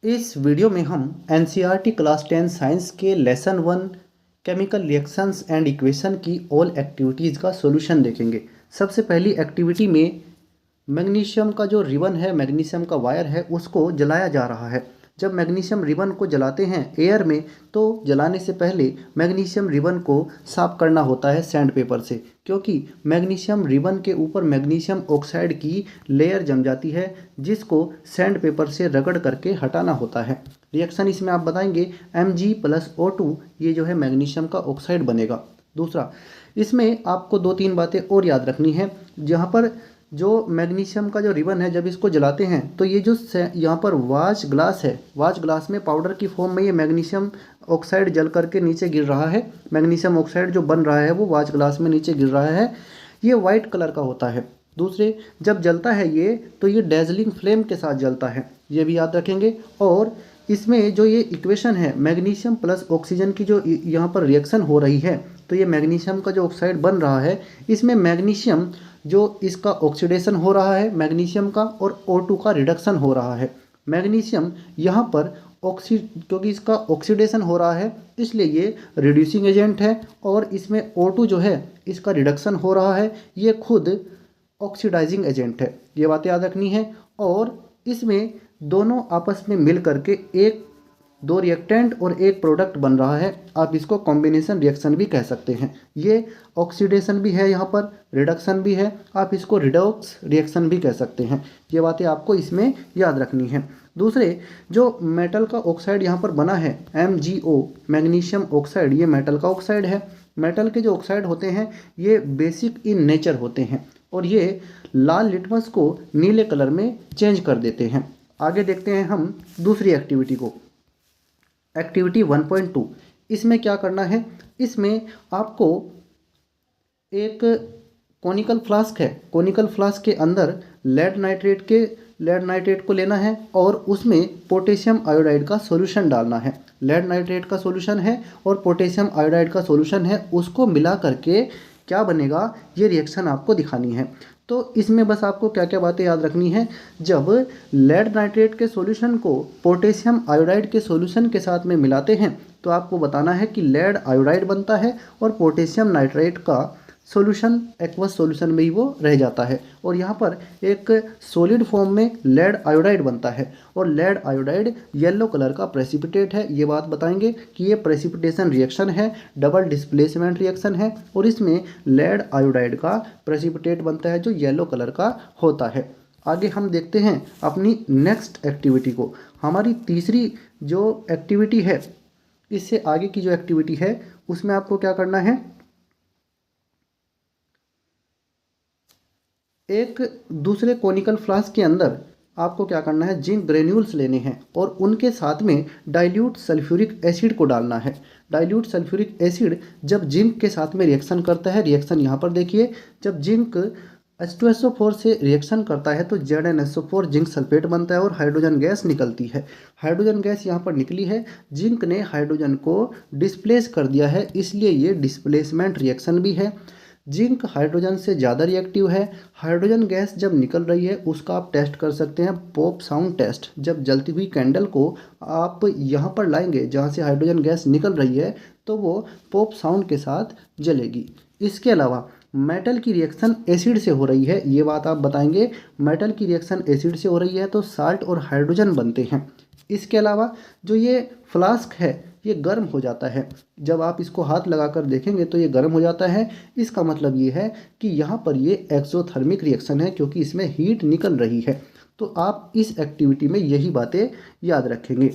इस वीडियो में हम एनसीईआरटी क्लास 10 साइंस के lesson 1 chemical reactions and equation की ऑल एक्टिविटीज़ का सॉल्यूशन देखेंगे। सबसे पहली एक्टिविटी में मैग्नीशियम का जो रिबन है, मैग्नीशियम का वायर है, उसको जलाया जा रहा है। जब मैग्नीशियम रिबन को जलाते हैं एयर में, तो जलाने से पहले मैग्नीशियम रिबन को साफ करना होता है सैंड पेपर से, क्योंकि मैग्नीशियम रिबन के ऊपर मैग्नीशियम ऑक्साइड की लेयर जम जाती है, जिसको सैंड पेपर से रगड़ करके हटाना होता है। रिएक्शन इसमें आप बताएंगे Mg+O2, ये जो है मैग्नीशियम का ऑक्साइड बनेगा। दूसरा, इसमें आपको 2-3 बातें और याद रखनी है। जहाँ पर जो मैग्नीशियम का जो रिबन है, जब इसको जलाते हैं तो ये जो यहाँ पर वाच ग्लास है, वाच ग्लास में पाउडर की फॉर्म में ये मैग्नीशियम ऑक्साइड जल करके नीचे गिर रहा है। मैग्नीशियम ऑक्साइड जो बन रहा है वो वाच ग्लास में नीचे गिर रहा है। ये वाइट कलर का होता है। दूसरे, जब जलता है ये, तो ये डेजलिंग फ्लेम के साथ जलता है, ये भी याद रखेंगे। और इसमें जो ये इक्वेशन है, मैग्नीशियम प्लस ऑक्सीजन की जो यहाँ पर रिएक्शन हो रही है, तो ये मैग्नीशियम का जो ऑक्साइड बन रहा है, इसमें मैग्नीशियम जो इसका ऑक्सीडेशन हो रहा है मैग्नीशियम का, और O2 का रिडक्शन हो रहा है। मैग्नीशियम यहाँ पर क्योंकि इसका ऑक्सीडेशन हो रहा है, इसलिए ये रिड्यूसिंग एजेंट है, और इसमें O2 जो है इसका रिडक्शन हो रहा है, ये खुद ऑक्सीडाइजिंग एजेंट है। ये बातें याद रखनी है। और इसमें दोनों आपस में मिल करके एक दो रिएक्टेंट और एक प्रोडक्ट बन रहा है। आप इसको कॉम्बिनेशन रिएक्शन भी कह सकते हैं। ये ऑक्सीडेशन भी है, यहाँ पर रिडक्शन भी है, आप इसको रिडॉक्स रिएक्शन भी कह सकते हैं। ये बातें आपको इसमें याद रखनी है। दूसरे, जो मेटल का ऑक्साइड यहाँ पर बना है MgO, मैग्नीशियम ऑक्साइड, ये मेटल का ऑक्साइड है। मेटल के जो ऑक्साइड होते हैं ये बेसिक इन नेचर होते हैं, और ये लाल लिटमस को नीले कलर में चेंज कर देते हैं। आगे देखते हैं हम दूसरी एक्टिविटी को, एक्टिविटी 1.2। इसमें क्या करना है, इसमें आपको एक कोनिकल फ्लास्क है, कोनिकल फ्लास्क के अंदर लेड नाइट्रेट को लेना है, और उसमें पोटेशियम आयोडाइड का सॉल्यूशन डालना है। लेड नाइट्रेट का सॉल्यूशन है और पोटेशियम आयोडाइड का सॉल्यूशन है, उसको मिला करके क्या बनेगा, ये रिएक्शन आपको दिखानी है। तो इसमें बस आपको क्या क्या बातें याद रखनी है। जब लेड नाइट्रेट के सॉल्यूशन को पोटेशियम आयोडाइड के सॉल्यूशन के साथ में मिलाते हैं, तो आपको बताना है कि लेड आयोडाइड बनता है, और पोटेशियम नाइट्रेट का सॉल्यूशन एक्वस सॉल्यूशन में ही वो रह जाता है, और यहाँ पर एक सॉलिड फॉर्म में लेड आयोडाइड बनता है, और लेड आयोडाइड येलो कलर का प्रेसिपिटेट है। ये बात बताएंगे कि ये प्रेसिपिटेशन रिएक्शन है, डबल डिस्प्लेसमेंट रिएक्शन है, और इसमें लेड आयोडाइड का प्रेसिपिटेट बनता है जो येलो कलर का होता है। आगे हम देखते हैं अपनी नेक्स्ट एक्टिविटी को। हमारी तीसरी जो एक्टिविटी है, इससे आगे की जो एक्टिविटी है, उसमें आपको क्या करना है, एक दूसरे कोनिकल फ्लास्क के अंदर आपको क्या करना है, जिंक ग्रेन्यूल्स लेने हैं, और उनके साथ में डाइल्यूट सल्फ्यूरिक एसिड को डालना है। डाइल्यूट सल्फ्यूरिक एसिड जब जिंक के साथ में रिएक्शन करता है, रिएक्शन यहाँ पर देखिए, जब जिंक H2SO4 से रिएक्शन करता है तो ZnSO4 जिंक सल्फेट बनता है, और हाइड्रोजन गैस निकलती है। हाइड्रोजन गैस यहाँ पर निकली है, जिंक ने हाइड्रोजन को डिस्प्लेस कर दिया है, इसलिए ये डिस्प्लेसमेंट रिएक्शन भी है। जिंक हाइड्रोजन से ज़्यादा रिएक्टिव है। हाइड्रोजन गैस जब निकल रही है, उसका आप टेस्ट कर सकते हैं, पॉप साउंड टेस्ट। जब जलती हुई कैंडल को आप यहाँ पर लाएंगे जहाँ से हाइड्रोजन गैस निकल रही है, तो वो पॉप साउंड के साथ जलेगी। इसके अलावा मेटल की रिएक्शन एसिड से हो रही है, ये बात आप बताएंगे। मेटल की रिएक्शन एसिड से हो रही है तो साल्ट और हाइड्रोजन बनते हैं। इसके अलावा जो ये फ्लास्क है, ये गर्म हो जाता है। जब आप इसको हाथ लगाकर देखेंगे तो ये गर्म हो जाता है। इसका मतलब ये है कि यहाँ पर ये एक्सोथर्मिक रिएक्शन है, क्योंकि इसमें हीट निकल रही है। तो आप इस एक्टिविटी में यही बातें याद रखेंगे।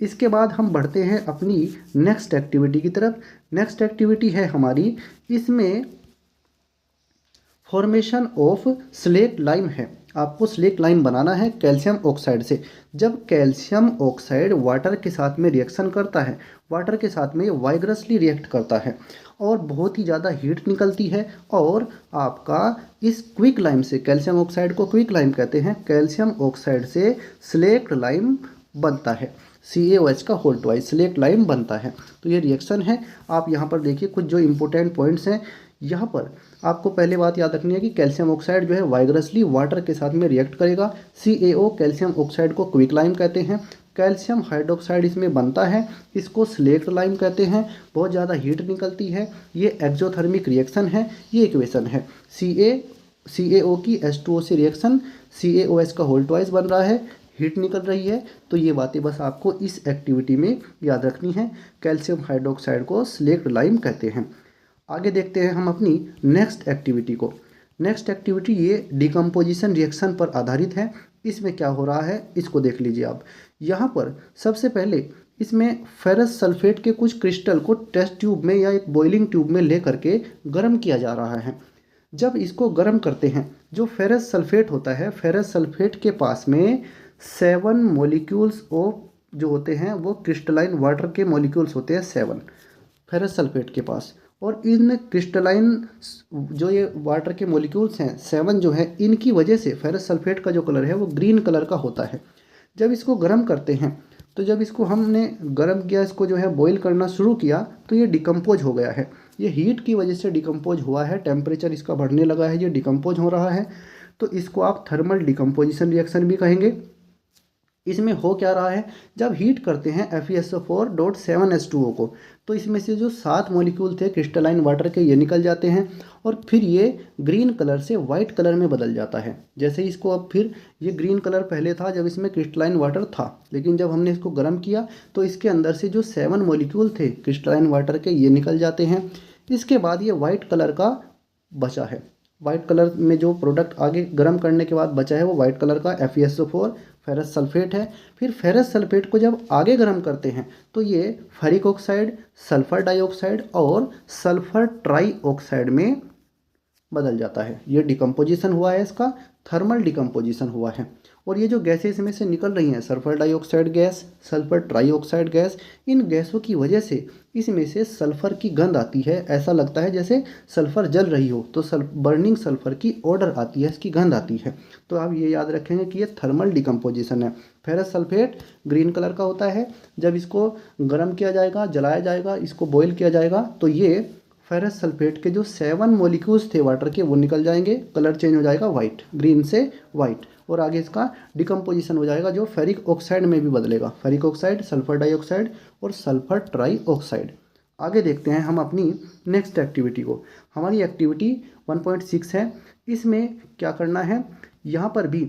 इसके बाद हम बढ़ते हैं अपनी नेक्स्ट एक्टिविटी की तरफ। नेक्स्ट एक्टिविटी है हमारी, इसमें फॉर्मेशन ऑफ स्लेट लाइम है। आपको स्लेट लाइम बनाना है कैल्शियम ऑक्साइड से। जब कैल्शियम ऑक्साइड वाटर के साथ में रिएक्शन करता है, वाटर के साथ में वाइग्रसली रिएक्ट करता है, और बहुत ही ज़्यादा हीट निकलती है, और आपका इस क्विक लाइम से, कैल्शियम ऑक्साइड को क्विक लाइम कहते हैं, कैल्शियम ऑक्साइड से स्लेट लाइम बनता है। CaOH का होल ट्वाइस स्लेट लाइम बनता है। तो ये रिएक्शन है। आप यहाँ पर देखिए कुछ जो इम्पोर्टेंट पॉइंट्स हैं। यहाँ पर आपको पहले बात याद रखनी है कि कैल्शियम ऑक्साइड जो है वाइग्रसली वाटर के साथ में रिएक्ट करेगा। CaO कैल्शियम ऑक्साइड को क्विकलाइम कहते हैं। कैल्शियम हाइड्रोक्साइड इसमें बनता है, इसको स्लेक्ट लाइम कहते हैं। बहुत ज़्यादा हीट निकलती है, ये एक्जोथर्मिक रिएक्शन है। ये इक्वेशन है CaO की H2O से रिएक्शन, CaOH का होल ट्वाइस बन रहा है, हीट निकल रही है। तो ये बातें बस आपको इस एक्टिविटी में याद रखनी है। कैल्शियम हाइड्रोक्साइड को स्लेक्ट लाइम कहते हैं। आगे देखते हैं हम अपनी नेक्स्ट एक्टिविटी को। नेक्स्ट एक्टिविटी ये डिकम्पोजिशन रिएक्शन पर आधारित है। इसमें क्या हो रहा है इसको देख लीजिए आप। यहाँ पर सबसे पहले इसमें फेरस सल्फेट के कुछ क्रिस्टल को टेस्ट ट्यूब में या एक बॉइलिंग ट्यूब में ले करके गर्म किया जा रहा है। जब इसको गर्म करते हैं, जो फेरस सल्फेट होता है, फेरस सल्फेट के पास में 7 मॉलिक्यूल्स ऑफ जो होते हैं वो क्रिस्टलाइन वाटर के मॉलिक्यूल्स होते हैं 7 फेरस सल्फेट के पास। और इन क्रिस्टलाइन जो ये वाटर के मॉलिक्यूल्स हैं 7 जो है, इनकी वजह से फेरस सल्फेट का जो कलर है वो ग्रीन कलर का होता है। जब इसको गर्म करते हैं तो जब इसको हमने गर्म किया, इसको जो है बॉईल करना शुरू किया, तो ये डिकम्पोज हो गया है। ये हीट की वजह से डिकम्पोज हुआ है, टेम्परेचर इसका बढ़ने लगा है, ये डिकम्पोज हो रहा है। तो इसको आप थर्मल डिकम्पोजिशन रिएक्शन भी कहेंगे। इसमें हो क्या रहा है, जब हीट करते हैं FeSO4.7H2O को, तो इसमें से जो 7 मॉलिक्यूल थे क्रिस्टलाइन वाटर के, ये निकल जाते हैं और फिर ये ग्रीन कलर से वाइट कलर में बदल जाता है। जैसे इसको अब फिर ये ग्रीन कलर पहले था जब इसमें क्रिस्टलाइन वाटर था, लेकिन जब हमने इसको गर्म किया तो इसके अंदर से जो 7 मॉलिक्यूल थे क्रिस्टलाइन वाटर के, ये निकल जाते हैं। इसके बाद ये वाइट कलर का बचा है। वाइट कलर में जो प्रोडक्ट आगे गर्म करने के बाद बचा है वो वाइट कलर का FeSO4 फेरस सल्फेट है। फिर फेरस सल्फेट को जब आगे गर्म करते हैं तो ये फेरिक ऑक्साइड, सल्फर डाइऑक्साइड और सल्फर ट्राई ऑक्साइड में बदल जाता है। ये डिकम्पोजिशन हुआ है, इसका थर्मल डिकम्पोजिशन हुआ है। और ये जो गैसें इसमें से निकल रही हैं, sulphur dioxide gas, sulphur trioxide gas, इन गैसों की वजह से इसमें से सल्फर की गंध आती है। ऐसा लगता है जैसे सल्फर जल रही हो, तो बर्निंग सल्फर की ऑर्डर आती है, इसकी गंध आती है। तो आप ये याद रखेंगे कि ये थर्मल डिकम्पोजिशन है। फेरस सल्फेट ग्रीन कलर का होता है। जब इसको गर्म किया जाएगा, जलाया जाएगा, इसको बॉईल किया जाएगा, तो ये फेरस सल्फेट के जो 7 मॉलिक्यूल्स थे वाटर के, वो निकल जाएंगे, कलर चेंज हो जाएगा वाइट, ग्रीन से वाइट। और आगे इसका डिकम्पोजिशन हो जाएगा जो फेरिक ऑक्साइड में भी बदलेगा, फेरिक ऑक्साइड, सल्फर डाइऑक्साइड और सल्फर ट्राई ऑक्साइड। आगे देखते हैं हम अपनी नेक्स्ट एक्टिविटी को। हमारी एक्टिविटी 1.6 है। इसमें क्या करना है, यहाँ पर भी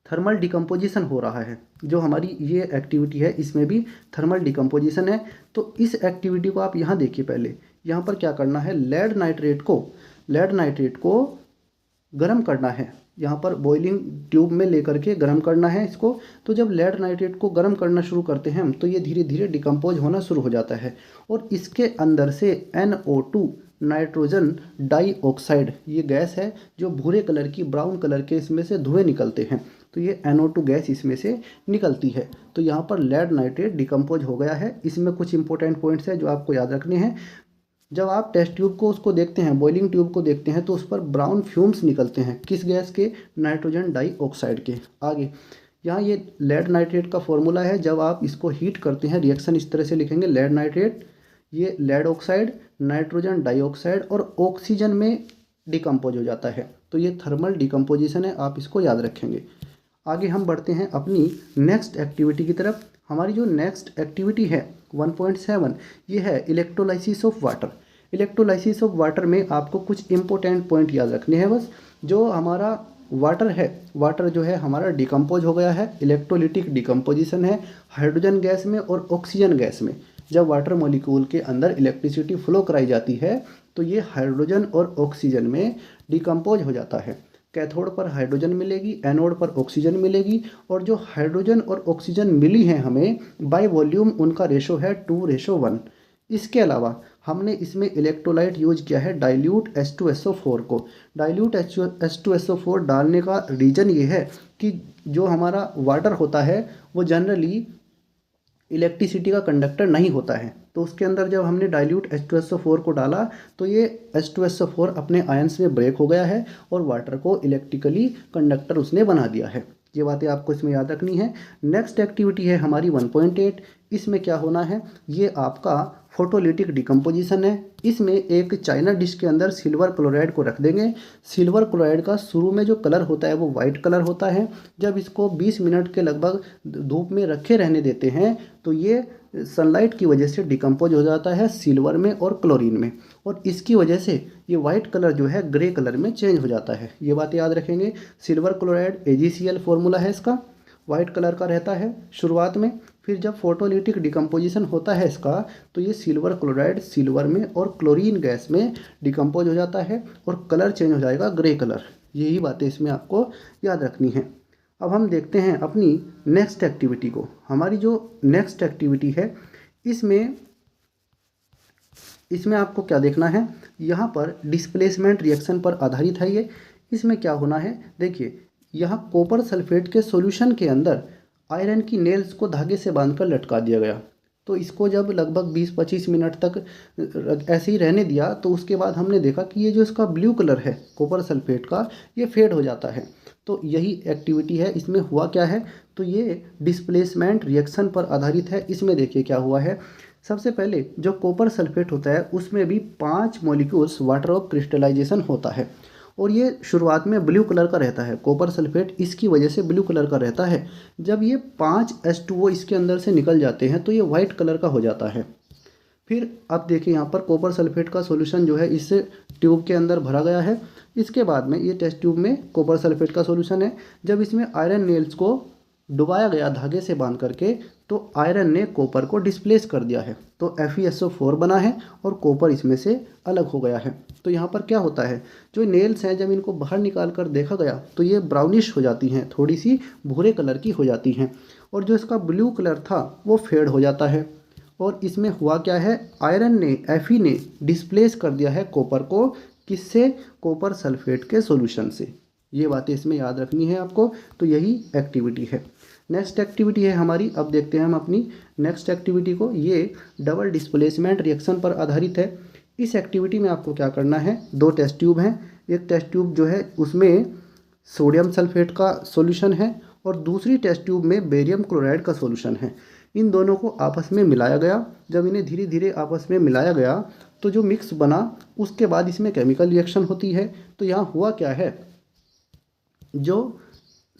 थर्मल डिकम्पोजिशन हो रहा है। जो हमारी ये एक्टिविटी है इसमें भी थर्मल डिकम्पोजिशन है। तो इस एक्टिविटी को आप यहाँ देखिए। पहले यहाँ पर क्या करना है, लेड नाइट्रेट को गर्म करना है। यहाँ पर बॉइलिंग ट्यूब में लेकर के गर्म करना है इसको। तो जब लेड नाइट्रेट को गर्म करना शुरू करते हैं हम, तो ये धीरे धीरे डिकम्पोज होना शुरू हो जाता है और इसके अंदर से NO2 नाइट्रोजन डाइऑक्साइड, ये गैस है जो भूरे कलर की, ब्राउन कलर के इसमें से धुएं निकलते हैं। तो ये NO2 गैस इसमें से निकलती है। तो यहाँ पर लेड नाइट्रेट डिकम्पोज हो गया है। इसमें कुछ इंपॉर्टेंट पॉइंट्स हैं जो आपको याद रखने हैं। जब आप टेस्ट ट्यूब को उसको देखते हैं, बॉइलिंग ट्यूब को देखते हैं, तो उस पर ब्राउन फ्यूम्स निकलते हैं। किस गैस के? नाइट्रोजन डाइऑक्साइड के। आगे यहाँ ये लेड नाइट्रेट का फॉर्मूला है। जब आप इसको हीट करते हैं, रिएक्शन इस तरह से लिखेंगे, लेड नाइट्रेट, ये लेड ऑक्साइड, नाइट्रोजन डाइऑक्साइड और ऑक्सीजन में डिकम्पोज हो जाता है। तो ये थर्मल डिकम्पोजिशन है, आप इसको याद रखेंगे। आगे हम बढ़ते हैं अपनी नेक्स्ट एक्टिविटी की तरफ। हमारी जो नेक्स्ट एक्टिविटी है 1.7, ये है electrolysis of water. Electrolysis of water में आपको कुछ इंपॉर्टेंट पॉइंट याद रखने हैं बस। जो हमारा वाटर है, वाटर जो है हमारा डिकम्पोज हो गया है, इलेक्ट्रोलिटिक डिकम्पोजिशन है हाइड्रोजन गैस में और ऑक्सीजन गैस में। जब वाटर मॉलिक्यूल के अंदर इलेक्ट्रिसिटी फ्लो कराई जाती है तो ये हाइड्रोजन और ऑक्सीजन में डिकम्पोज हो जाता है। कैथोड पर हाइड्रोजन मिलेगी, एनोड पर ऑक्सीजन मिलेगी, और जो हाइड्रोजन और ऑक्सीजन मिली हैं हमें बाय वॉल्यूम, उनका रेशो है 2:1। इसके अलावा हमने इसमें इलेक्ट्रोलाइट यूज किया है डाइल्यूट H2SO4 को। डाइल्यूट H2SO4 डालने का रीज़न ये है कि जो हमारा वाटर होता है वो जनरली इलेक्ट्रिसिटी का कंडक्टर नहीं होता है। तो उसके अंदर जब हमने डाइल्यूट H2SO4 को डाला तो ये H2SO4 अपने आयंस में ब्रेक हो गया है और वाटर को इलेक्ट्रिकली कंडक्टर उसने बना दिया है। ये बातें आपको इसमें याद रखनी है। नेक्स्ट एक्टिविटी है हमारी 1.8। इसमें क्या होना है, ये आपका फोटोलिटिक डिकम्पोजिशन है। इसमें एक चाइना डिश के अंदर सिल्वर क्लोराइड को रख देंगे। सिल्वर क्लोराइड का शुरू में जो कलर होता है वो वाइट कलर होता है। जब इसको 20 मिनट के लगभग धूप में रखे रहने देते हैं तो ये सनलाइट की वजह से डिकम्पोज हो जाता है सिल्वर में और क्लोरीन में, और इसकी वजह से ये वाइट कलर जो है ग्रे कलर में चेंज हो जाता है। ये बात याद रखेंगे। सिल्वर क्लोराइड AgCl फॉर्मूला है इसका, वाइट कलर का रहता है शुरुआत में। फिर जब फोटोलिटिक डिकम्पोजिशन होता है इसका तो ये सिल्वर क्लोराइड सिल्वर में और क्लोरीन गैस में डिकम्पोज हो जाता है और कलर चेंज हो जाएगा ग्रे कलर। यही बातें इसमें आपको याद रखनी है। अब हम देखते हैं अपनी नेक्स्ट एक्टिविटी को। हमारी जो नेक्स्ट एक्टिविटी है इसमें आपको क्या देखना है, यहाँ पर डिस्प्लेसमेंट रिएक्शन पर आधारित है ये। इसमें क्या होना है, देखिए यहाँ कॉपर सल्फेट के सॉल्यूशन के अंदर आयरन की नेल्स को धागे से बांधकर लटका दिया गया। तो इसको जब लगभग 20-25 मिनट तक ऐसे ही रहने दिया तो उसके बाद हमने देखा कि ये जो इसका ब्लू कलर है कॉपर सल्फेट का, ये फेड हो जाता है। तो यही एक्टिविटी है। इसमें हुआ क्या है, तो ये डिस्प्लेसमेंट रिएक्शन पर आधारित है। इसमें देखिए क्या हुआ है। सबसे पहले जो कॉपर सल्फेट होता है उसमें भी 5 मॉलिक्यूल्स वाटर ऑफ क्रिस्टलाइजेशन होता है और ये शुरुआत में ब्लू कलर का रहता है। कॉपर सल्फेट इसकी वजह से ब्लू कलर का रहता है। जब ये 5 H2O इसके अंदर से निकल जाते हैं तो ये वाइट कलर का हो जाता है। फिर अब देखिए यहाँ पर कॉपर सल्फेट का सॉल्यूशन जो है इस ट्यूब के अंदर भरा गया है। इसके बाद में ये टेस्ट ट्यूब में कॉपर सल्फेट का सॉल्यूशन है। जब इसमें आयरन नेल्स को डुबाया गया धागे से बांध करके तो आयरन ने कॉपर को डिस्प्लेस कर दिया है, तो FeSO4 बना है और कॉपर इसमें से अलग हो गया है। तो यहाँ पर क्या होता है, जो नेल्स हैं जब इनको बाहर निकाल कर देखा गया तो ये ब्राउनिश हो जाती हैं, थोड़ी सी भूरे कलर की हो जाती हैं, और जो इसका ब्लू कलर था वो फेड हो जाता है। और इसमें हुआ क्या है, आयरन ने Fe ने डिस्प्लेस कर दिया है कॉपर को, किससे, कॉपर सल्फेट के सॉल्यूशन से। ये बातें इसमें याद रखनी है आपको। तो यही एक्टिविटी है। नेक्स्ट एक्टिविटी है हमारी, अब देखते हैं हम अपनी नेक्स्ट एक्टिविटी को। ये डबल डिस्प्लेसमेंट रिएक्शन पर आधारित है। इस एक्टिविटी में आपको क्या करना है, 2 टेस्ट ट्यूब हैं। एक टेस्ट ट्यूब जो है उसमें सोडियम सल्फेट का सॉल्यूशन है और दूसरी टेस्ट ट्यूब में बेरियम क्लोराइड का सॉल्यूशन है। इन दोनों को आपस में मिलाया गया। जब इन्हें धीरे धीरे आपस में मिलाया गया तो जो मिक्स बना उसके बाद इसमें केमिकल रिएक्शन होती है। तो यहाँ हुआ क्या है, जो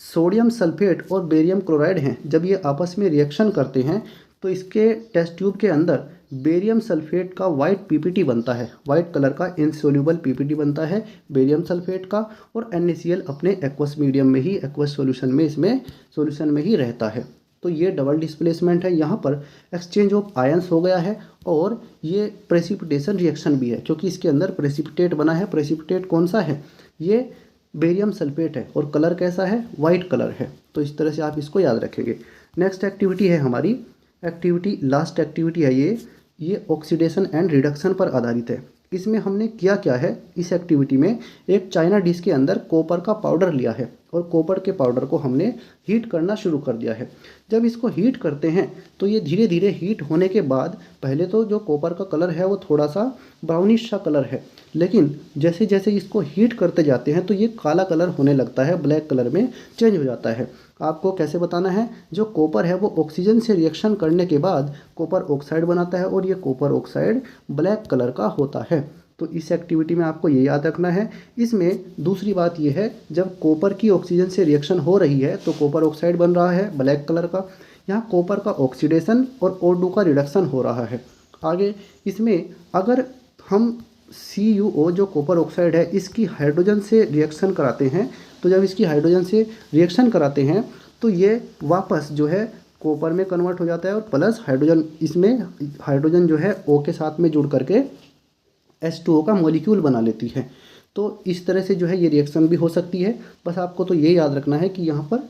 सोडियम सल्फेट और बेरियम क्लोराइड हैं जब ये आपस में रिएक्शन करते हैं तो इसके टेस्ट ट्यूब के अंदर बेरियम सल्फेट का वाइट PPT बनता है, वाइट कलर का इनसोल्यूबल PPT बनता है बेरियम सल्फेट का, और NaCl अपने एक्वस मीडियम में ही, एक्वस सॉल्यूशन में, इसमें सॉल्यूशन में ही रहता है। तो ये डबल डिस्प्लेसमेंट है। यहाँ पर एक्सचेंज ऑफ आयंस हो गया है और ये प्रेसिपिटेशन रिएक्शन भी है क्योंकि इसके अंदर प्रेसिपिटेट बना है। प्रेसिपिटेट कौन सा है, ये बेरियम सल्फेट है और कलर कैसा है, वाइट कलर है। तो इस तरह से आप इसको याद रखेंगे। नेक्स्ट एक्टिविटी है हमारी एक्टिविटी, लास्ट एक्टिविटी है ये ऑक्सीडेशन एंड रिडक्शन पर आधारित है। इसमें हमने किया क्या है, इस एक्टिविटी में एक चाइना डिश के अंदर कॉपर का पाउडर लिया है और कॉपर के पाउडर को हमने हीट करना शुरू कर दिया है। जब इसको हीट करते हैं तो ये धीरे धीरे हीट होने के बाद पहले तो जो कॉपर का कलर है वो थोड़ा सा ब्राउनिश सा कलर है, लेकिन जैसे जैसे इसको हीट करते जाते हैं तो ये काला कलर होने लगता है, ब्लैक कलर में चेंज हो जाता है। आपको कैसे बताना है, जो कॉपर है वो ऑक्सीजन से रिएक्शन करने के बाद कॉपर ऑक्साइड बनाता है और ये कॉपर ऑक्साइड ब्लैक कलर का होता है। तो इस एक्टिविटी में आपको ये याद रखना है। इसमें दूसरी बात ये है, जब कॉपर की ऑक्सीजन से रिएक्शन हो रही है तो कॉपर ऑक्साइड बन रहा है ब्लैक कलर का। यहाँ कॉपर का ऑक्सीडेशन और O2 का रिडक्शन हो रहा है। आगे इसमें अगर हम CuO जो कॉपर ऑक्साइड है इसकी हाइड्रोजन से रिएक्शन कराते हैं, तो जब इसकी हाइड्रोजन से रिएक्शन कराते हैं तो ये वापस जो है कॉपर में कन्वर्ट हो जाता है और प्लस हाइड्रोजन, इसमें हाइड्रोजन जो है O के साथ में जुड़ करके H2O का मॉलिक्यूल बना लेती है। तो इस तरह से जो है ये रिएक्शन भी हो सकती है। बस आपको तो ये याद रखना है कि यहाँ पर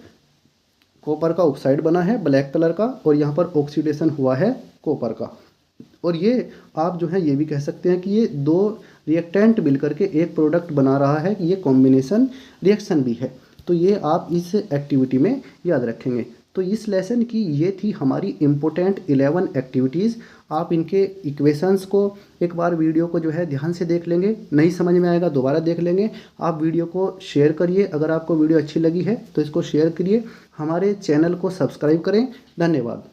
कॉपर का ऑक्साइड बना है ब्लैक कलर का और यहाँ पर ऑक्सीडेशन हुआ है कॉपर का। और ये आप जो है ये भी कह सकते हैं कि ये 2 रिएक्टेंट मिलकर के एक प्रोडक्ट बना रहा है, ये कॉम्बिनेशन रिएक्शन भी है। तो ये आप इस एक्टिविटी में याद रखेंगे। तो इस लेसन की ये थी हमारी इम्पोर्टेंट 11 एक्टिविटीज़। आप इनके इक्वेशंस को एक बार वीडियो को जो है ध्यान से देख लेंगे, नहीं समझ में आएगा दोबारा देख लेंगे। आप वीडियो को शेयर करिए, अगर आपको वीडियो अच्छी लगी है तो इसको शेयर करिए, हमारे चैनल को सब्सक्राइब करें। धन्यवाद।